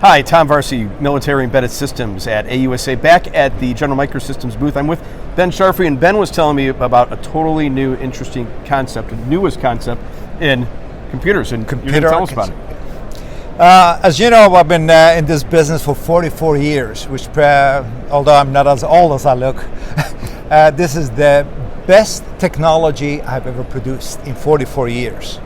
Hi, Tom Varsey, Military Embedded Systems at AUSA, back at the General Microsystems booth. I'm with Ben Sharfi, and Ben was telling me about a totally new, interesting concept, the newest concept in computers, and you're going to tell us about it. As you know, I've been in this business for 44 years, which, although I'm not as old as I look, this is the best technology I've ever produced in 44 years.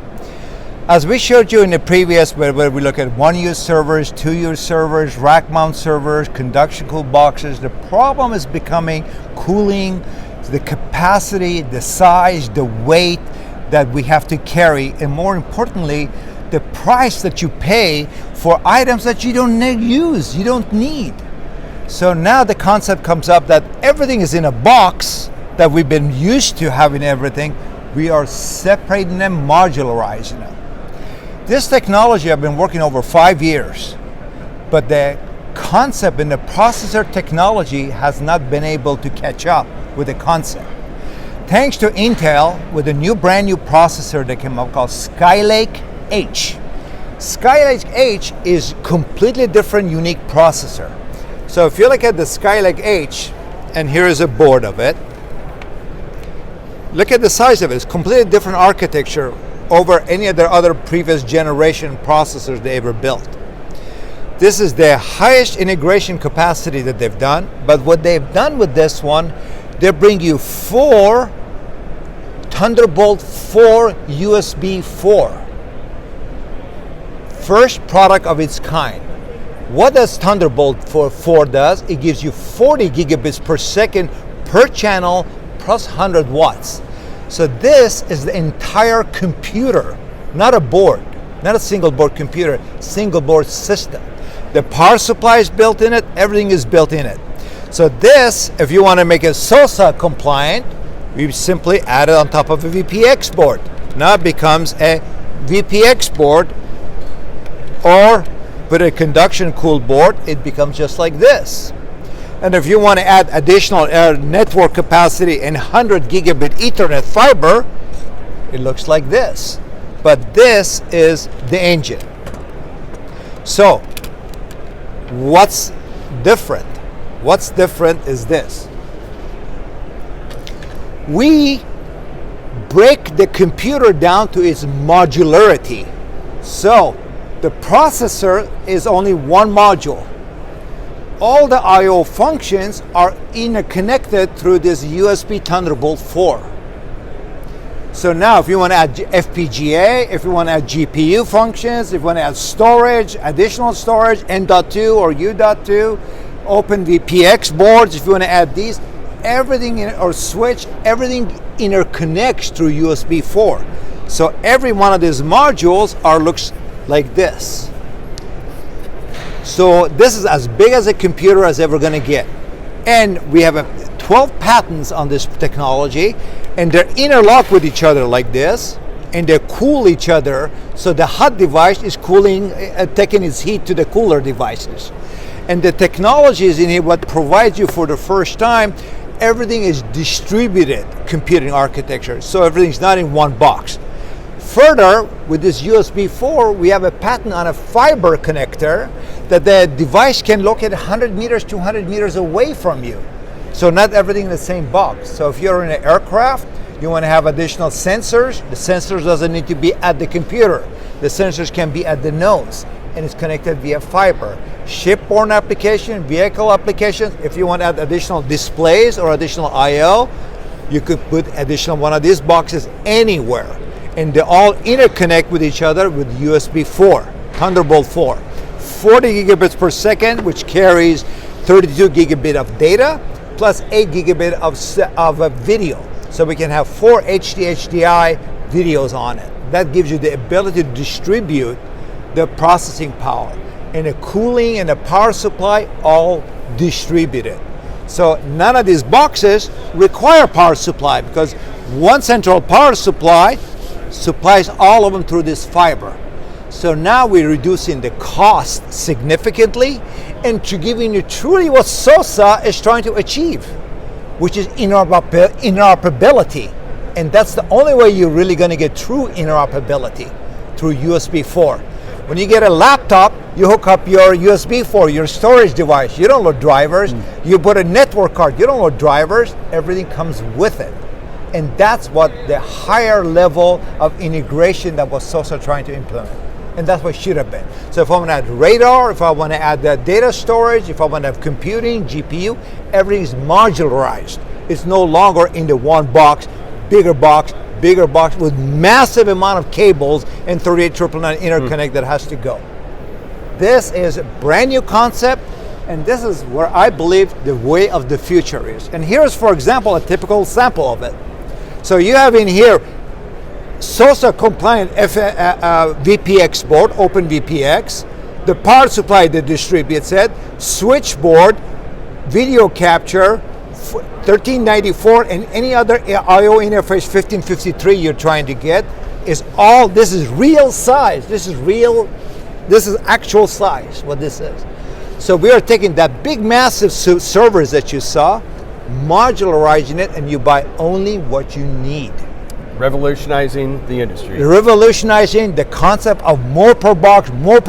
As we showed you in the previous, where we look at 1-use servers, 2-use servers, rack mount servers, conduction cooled boxes, the problem is becoming cooling, the capacity, the size, the weight that we have to carry, and more importantly, the price that you pay for items that you don't use, you don't need. So now the concept comes up that everything is in a box that we've been used to having everything. We are separating them, modularizing them. This technology I've been working over 5 years, but the concept in the processor technology has not been able to catch up with the concept. Thanks to Intel, with a brand new processor that came out called Skylake H. Skylake H is completely different, unique processor. So if you look at the Skylake H, and here is a board of it, look at the size of it. It's completely different architecture over any of their other previous generation processors they ever built. This is the highest integration capacity that they've done, but what they've done with this one, they bring you 4 ThunderBolt 4 USB4. First product of its kind. What does ThunderBolt 4 does? It gives you 40 gigabits per second per channel plus 100 watts. So this is the entire computer, not a board, not a single board computer, single board system. The power supply is built in it, everything is built in it. So this, if you want to make it SOSA compliant, we simply add it on top of a VPX board. Now it becomes a VPX board, or put a conduction cooled board, it becomes just like this. And if you want to add additional network capacity and 100 gigabit Ethernet fiber, it looks like this. But this is the engine. So, what's different? What's different is this. We break the computer down to its modularity. So, the processor is only one module. All the I/O functions are interconnected through this USB ThunderBolt 4. So now if you want to add FPGA, if you want to add GPU functions, if you want to add storage, additional storage, N.2 or U.2, OpenVPX boards, if you want to add these, everything or switch, everything interconnects through USB 4. So every one of these modules looks like this. So this is as big as a computer is ever going to get. And we have 12 patents on this technology, and they're interlocked with each other like this, and they cool each other, so the hot device is cooling, taking its heat to the cooler devices. And the technology is in here what provides you for the first time, everything is distributed computing architecture, so everything's not in one box. Further, with this USB 4, we have a patent on a fiber connector that the device can locate 100 meters, 200 meters away from you. So not everything in the same box. So if you're in an aircraft, you want to have additional sensors. The sensors doesn't need to be at the computer. The sensors can be at the nose, and it's connected via fiber. Shipborne application, vehicle applications, if you want to add additional displays or additional I/O, you could put additional one of these boxes anywhere. And they all interconnect with each other with USB 4, ThunderBolt 4. 40 gigabits per second, which carries 32 gigabit of data, plus 8 gigabit of video. So we can have 4 HDI videos on it. That gives you the ability to distribute the processing power. And the cooling and the power supply, all distributed. So none of these boxes require power supply, because one central power supply supplies all of them through this fiber. So now we're reducing the cost significantly and to giving you truly what SOSA is trying to achieve, which is interoperability. And that's the only way you're really going to get true interoperability, through USB 4. When you get a laptop, you hook up your USB4, your storage device. You don't load drivers. You put a network card. You don't load drivers. Everything comes with it. And that's what the higher level of integration that was SOSA trying to implement. And that's what it should have been. So if I want to add radar, if I want to add data storage, if I want to have computing, GPU, everything is modularized. It's no longer in the one box with massive amount of cables and 38999 interconnect that has to go. This is a brand new concept, and this is where I believe the way of the future is. And here's, for example, a typical sample of it. So you have in here SOSA compliant VPX board, OpenVPX, the power supply that distributes it, switchboard, video capture, 1394, and any other I/O interface 1553 you're trying to get is all. This is real size. This is actual size. What this is. So we are taking that big, massive servers that you saw, modularizing it, and you buy only what you need. Revolutionizing the industry. Revolutionizing the concept of more per box, more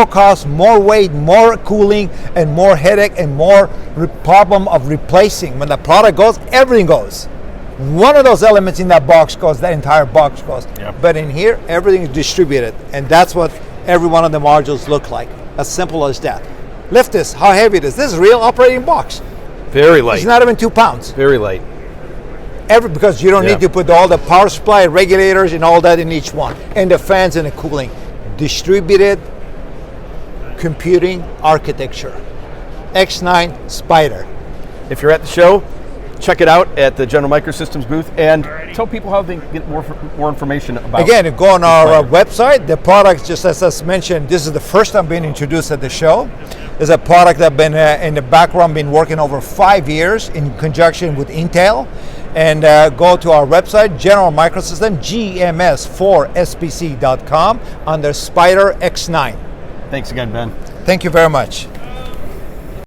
cost, more weight, more cooling, and more headache, and more problem of replacing. When the product goes, everything goes. One of those elements in that box goes, that entire box goes. Yep. But in here, everything is distributed, and that's what every one of the modules look like. As simple as that. Lift this, how heavy it is. This is a real operating box. Very light. It's not even 2 pounds. Very light. Because you don't need to put all the power supply, regulators, and all that in each one, and the fans and the cooling. Distributed computing architecture. X9 Spider. If you're at the show, check it out at the General Microsystems booth, and tell people how they get more information about. Again, go on our website. The product, just as I mentioned, this is the first time being introduced at the show. It's a product that been in the background, been working over 5 years in conjunction with Intel. And go to our website, General Microsystems, GMS4SBC.com, under Spider X9. Thanks again, Ben. Thank you very much.